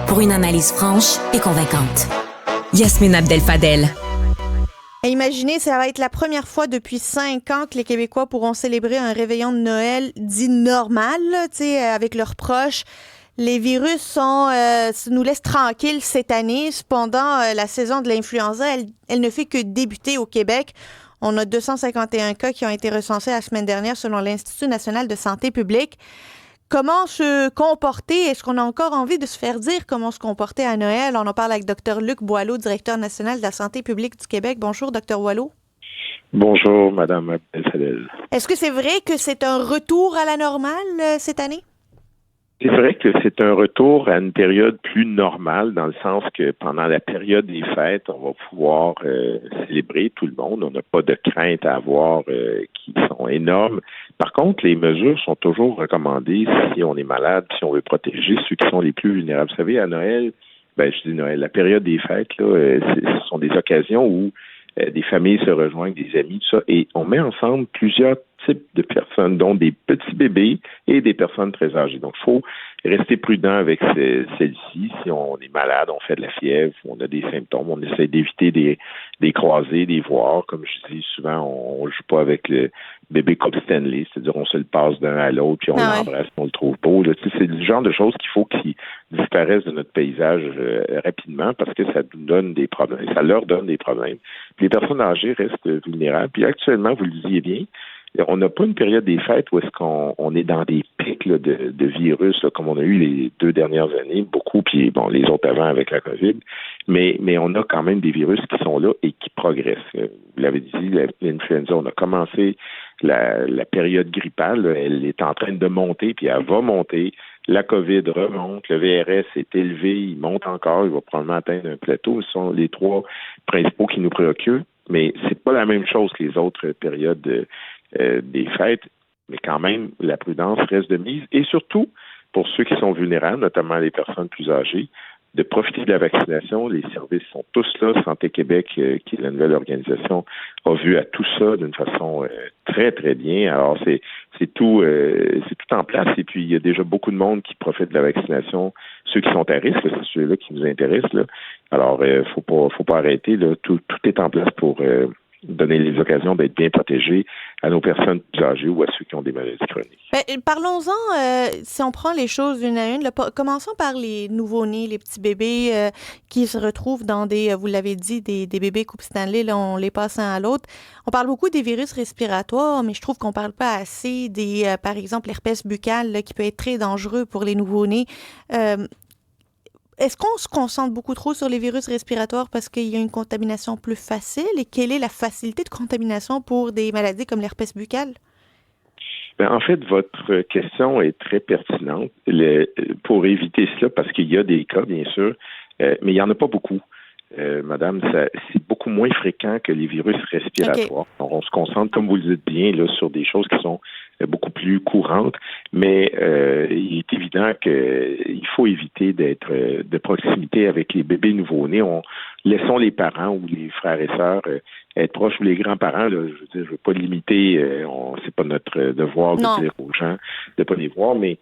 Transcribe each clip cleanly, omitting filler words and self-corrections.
pour une analyse franche et convaincante. Yasmine Abdel-Fadel. Et imaginez, ça va être la première fois depuis 5 ans que les Québécois pourront célébrer un réveillon de Noël dit normal, avec leurs proches. Les virus nous laissent tranquilles cette année. Cependant, la saison de l'influenza, elle ne fait que débuter au Québec. On a 251 cas qui ont été recensés la semaine dernière selon l'Institut national de santé publique. Comment se comporter? Est-ce qu'on a encore envie de se faire dire comment se comporter à Noël? On en parle avec Dr Luc Boileau, directeur national de la santé publique du Québec. Bonjour, Dr Boileau. Bonjour, Madame Abdel-Fadel. Est-ce que c'est vrai que c'est un retour à la normale cette année? C'est vrai que c'est un retour à une période plus normale, dans le sens que pendant la période des fêtes, on va pouvoir célébrer tout le monde. On n'a pas de crainte à avoir qui sont énormes. Par contre, les mesures sont toujours recommandées si on est malade, si on veut protéger ceux qui sont les plus vulnérables. Vous savez, à Noël, je dis Noël, la période des fêtes, là, ce sont des occasions où des familles se rejoignent, des amis, tout ça, et on met ensemble plusieurs types de personnes, dont des petits bébés et des personnes très âgées. Donc, il faut rester prudent avec celles-ci. Si on est malade, on fait de la fièvre, on a des symptômes, on essaie d'éviter des croiser, des voir. Comme je dis souvent, on joue pas avec le bébé Coupe Stanley, c'est-à-dire on se le passe d'un à l'autre, puis on l'embrasse, on le trouve beau. Là. C'est le genre de choses qu'il faut qu'ils disparaissent de notre paysage rapidement parce que ça nous donne des problèmes, ça leur donne des problèmes. Puis les personnes âgées restent vulnérables. Puis actuellement, vous le disiez bien, on n'a pas une période des fêtes où est-ce qu'on est dans des pics là, de virus, là, comme on a eu les 2 dernières années, beaucoup, puis bon, les autres avant avec la COVID, mais on a quand même des virus qui sont là et qui progressent. Vous l'avez dit, l'influenza, on a commencé la période grippale, là, elle est en train de monter, puis elle va monter. La COVID remonte, le VRS est élevé, il monte encore, il va probablement atteindre un plateau. Ce sont les 3 principaux qui nous préoccupent, mais c'est pas la même chose que les autres périodes des fêtes, mais quand même, la prudence reste de mise. Et surtout, pour ceux qui sont vulnérables, notamment les personnes plus âgées, de profiter de la vaccination. Les services sont tous là. Santé Québec, qui est la nouvelle organisation, a vu à tout ça d'une façon très, très bien. Alors, c'est tout en place. Et puis, il y a déjà beaucoup de monde qui profite de la vaccination. Ceux qui sont à risque, c'est ceux-là qui nous intéressent. Là. Alors, faut pas arrêter. Là. Tout est en place pour donner les occasions d'être bien protégés à nos personnes plus âgées ou à ceux qui ont des maladies chroniques. Parlons-en, si on prend les choses une à une, là, commençons par les nouveau-nés, les petits bébés qui se retrouvent dans des, vous l'avez dit, des bébés Coupe Stanley, là, on les passe un à l'autre. On parle beaucoup des virus respiratoires, mais je trouve qu'on parle pas assez des, par exemple, l'herpès buccal, là, qui peut être très dangereux pour les nouveau-nés. Est-ce qu'on se concentre beaucoup trop sur les virus respiratoires parce qu'il y a une contamination plus facile? Et quelle est la facilité de contamination pour des maladies comme l'herpès buccal? En fait, votre question est très pertinente pour éviter cela, parce qu'il y a des cas, bien sûr, mais il n'y en a pas beaucoup. Madame, c'est beaucoup moins fréquent que les virus respiratoires. Okay. Donc, on se concentre, comme vous le dites bien, là, sur des choses qui sont beaucoup plus courantes, mais il est évident qu'il faut éviter d'être de proximité avec les bébés nouveau-nés. Laissons les parents ou les frères et sœurs être proches, ou les grands-parents. Là, je veux pas limiter, c'est pas notre devoir de dire aux gens de pas les voir, mais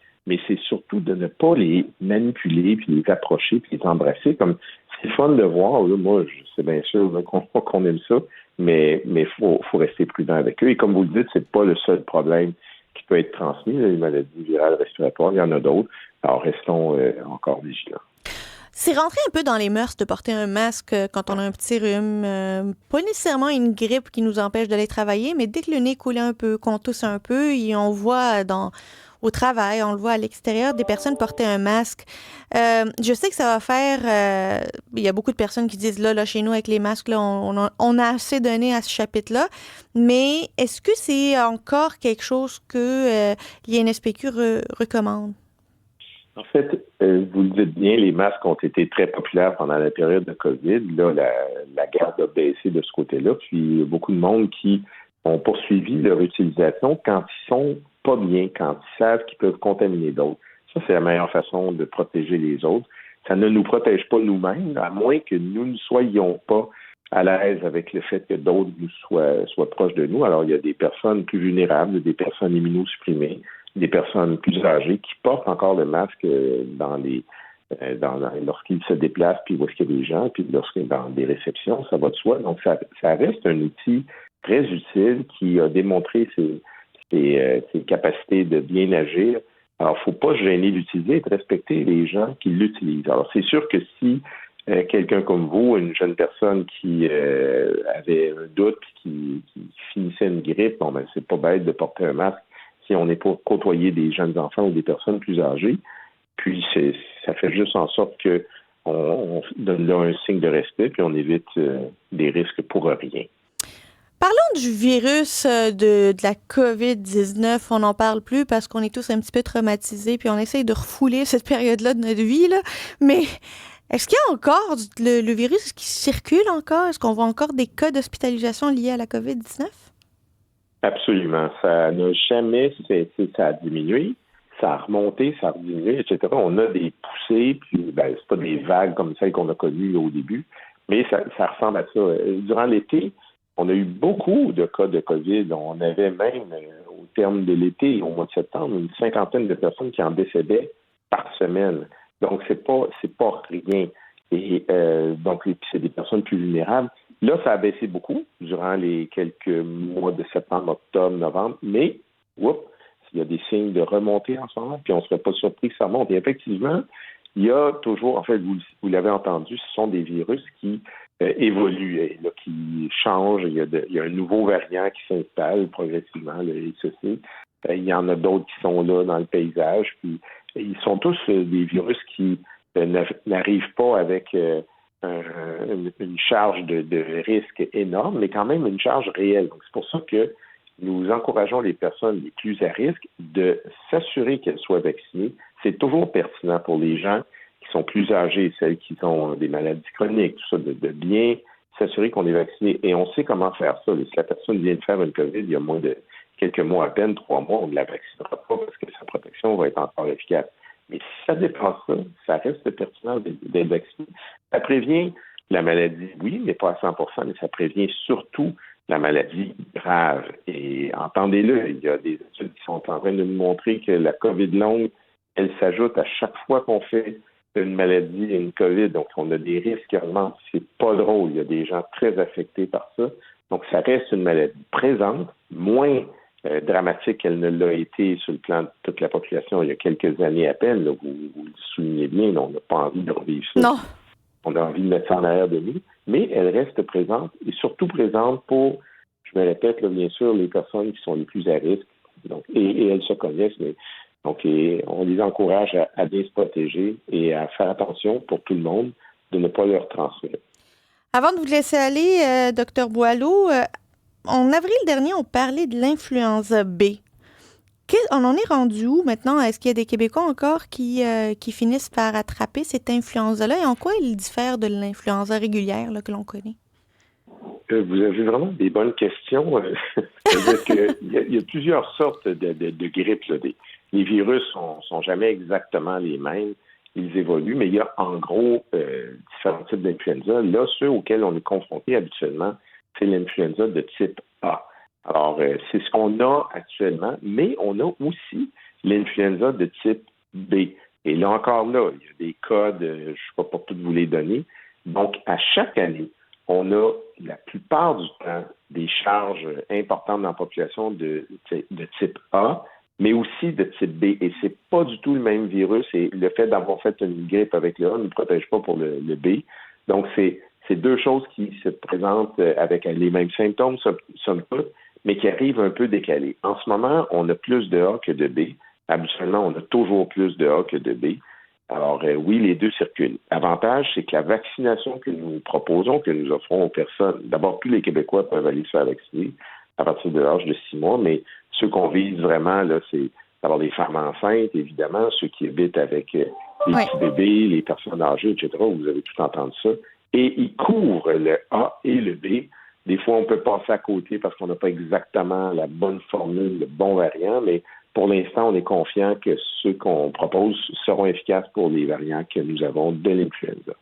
c'est surtout de ne pas les manipuler, puis les approcher, puis les embrasser. Comme c'est fun de voir, là, moi, c'est bien sûr là, qu'on aime ça, mais faut rester prudent avec eux. Et comme vous le dites, c'est pas le seul problème qui peut être transmis, là, les maladies virales respiratoires, il y en a d'autres. Alors, restons encore vigilants. C'est rentré un peu dans les mœurs de porter un masque quand on a un petit rhume. Pas nécessairement une grippe qui nous empêche d'aller travailler, mais dès que le nez coule un peu, qu'on tousse un peu, et on voit au travail, on le voit à l'extérieur, des personnes porter un masque. Je sais que ça va faire... il y a beaucoup de personnes qui disent, là chez nous, avec les masques, là, on a assez donné à ce chapitre-là. Mais est-ce que c'est encore quelque chose que l'INSPQ recommande? En fait, vous le dites bien, les masques ont été très populaires pendant la période de COVID. Là, la garde a baissé de ce côté-là. Puis, il y a beaucoup de monde qui ont poursuivi leur utilisation quand ils sont pas bien, quand ils savent qu'ils peuvent contaminer d'autres. Ça, c'est la meilleure façon de protéger les autres. Ça ne nous protège pas nous-mêmes, à moins que nous ne soyons pas à l'aise avec le fait que d'autres soient proches de nous. Alors, il y a des personnes plus vulnérables, des personnes immunosupprimées, des personnes plus âgées qui portent encore le masque dans lorsqu'ils se déplacent, puis où est-ce qu'il y a des gens, puis lorsqu'il dans des réceptions, ça va de soi. Donc, ça reste un outil très utile qui a démontré ses capacités de bien agir. Alors, il ne faut pas se gêner d'utiliser et de respecter les gens qui l'utilisent. Alors, c'est sûr que si quelqu'un comme vous, une jeune personne qui avait un doute, qui finissait une grippe, bon, ben, c'est pas bête de porter un masque si on n'est pas côtoyer des jeunes enfants ou des personnes plus âgées. Puis, ça fait juste en sorte qu'on donne là un signe de respect, puis on évite des risques pour rien. Parlons du virus de la COVID-19. On n'en parle plus parce qu'on est tous un petit peu traumatisés, puis on essaye de refouler cette période-là de notre vie, là. Mais est-ce qu'il y a encore le virus qui circule encore? Est-ce qu'on voit encore des cas d'hospitalisation liés à la COVID-19? Absolument. Ça n'a jamais cessé, ça a diminué. Ça a remonté, ça a diminué, etc. On a des poussées, puis c'est pas des vagues comme celles qu'on a connues au début, mais ça ressemble à ça. Durant l'été, on a eu beaucoup de cas de COVID. On avait même, au terme de l'été, au mois de septembre, une 50aine de personnes qui en décédaient par semaine. Donc, c'est pas rien. Et donc, c'est des personnes plus vulnérables. Là, ça a baissé beaucoup durant les quelques mois de septembre, octobre, novembre, mais, il y a des signes de remontée en ce moment, puis on ne serait pas surpris que ça remonte. Et effectivement, il y a toujours, en fait, vous l'avez entendu, ce sont des virus qui évoluent, et, là, qui changent. Il y a un nouveau variant qui s'installe progressivement, le XEC. Il y en a d'autres qui sont là dans le paysage. Puis, ils sont tous des virus qui n'arrivent pas avec une charge de risque énorme, mais quand même une charge réelle. Donc, c'est pour ça que nous encourageons les personnes les plus à risque de s'assurer qu'elles soient vaccinées. C'est toujours pertinent pour les gens qui sont plus âgés, celles qui ont des maladies chroniques, tout ça, de bien s'assurer qu'on est vacciné. Et on sait comment faire ça. Si la personne vient de faire une COVID il y a moins de quelques mois à peine, 3 mois, on ne la vaccinera pas parce que sa protection va être encore efficace. Mais si ça dépasse ça, ça reste pertinent d'être vacciné. Ça prévient la maladie, oui, mais pas à 100%, mais ça prévient surtout la maladie grave. Et entendez-le, il y a des études qui sont en train de nous montrer que la COVID longue, elle s'ajoute à chaque fois qu'on fait une maladie et une COVID. Donc, on a des risques qui augmentent. C'est pas drôle. Il y a des gens très affectés par ça. Donc, ça reste une maladie présente, moins dramatique qu'elle ne l'a été sur le plan de toute la population il y a quelques années à peine. Là, vous le soulignez bien, là, on n'a pas envie de revivre ça. Non. On a envie de mettre ça en arrière de nous, mais elle reste présente et surtout présente pour, je me répète, là, bien sûr, les personnes qui sont les plus à risque. Donc, et elles se connaissent, mais donc on les encourage à bien se protéger et à faire attention pour tout le monde de ne pas leur transmettre. Avant de vous laisser aller, Dr Boileau, en avril dernier, on parlait de l'influenza B. On en est rendu où maintenant? Est-ce qu'il y a des Québécois encore qui finissent par attraper cette influenza-là? Et en quoi il diffère de l'influenza régulière là, que l'on connaît? Vous avez vraiment des bonnes questions. C'est-à-dire qu'il y a plusieurs sortes de grippes. Là. Les virus sont jamais exactement les mêmes. Ils évoluent, mais il y a en gros différents types d'influenza. Là, ceux auxquels on est confronté habituellement, c'est l'influenza de type A. Alors, c'est ce qu'on a actuellement, mais on a aussi l'influenza de type B. Et là encore, il y a des codes, je ne sais pas pour toutes vous les donner. Donc, à chaque année, on a la plupart du temps des charges importantes dans la population de type A, mais aussi de type B. Et c'est pas du tout le même virus. Et le fait d'avoir fait une grippe avec le A ne protège pas pour le B. Donc, c'est deux choses qui se présentent avec les mêmes symptômes, somme toute, mais qui arrivent un peu décalées. En ce moment, on a plus de A que de B. Habituellement, on a toujours plus de A que de B. Alors, oui, les deux circulent. L'avantage, c'est que la vaccination que nous proposons, que nous offrons aux personnes, d'abord, tous les Québécois peuvent aller se faire vacciner à partir de l'âge de 6 mois, mais ceux qu'on vise vraiment, là, c'est d'avoir des femmes enceintes, évidemment, ceux qui habitent avec les petits bébés, les personnes âgées, etc. Vous avez tout entendu ça. Et ils couvrent le A et le B. Des fois, on peut passer à côté parce qu'on n'a pas exactement la bonne formule, le bon variant, mais pour l'instant, on est confiant que ceux qu'on propose seront efficaces pour les variants que nous avons de l'influenza.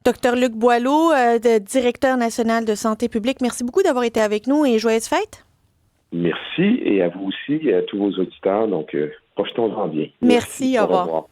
Dr Luc Boileau, directeur national de santé publique, merci beaucoup d'avoir été avec nous et joyeuses fêtes. Merci et à vous aussi et à tous vos auditeurs. Donc, profitons-en bien. Merci, au revoir.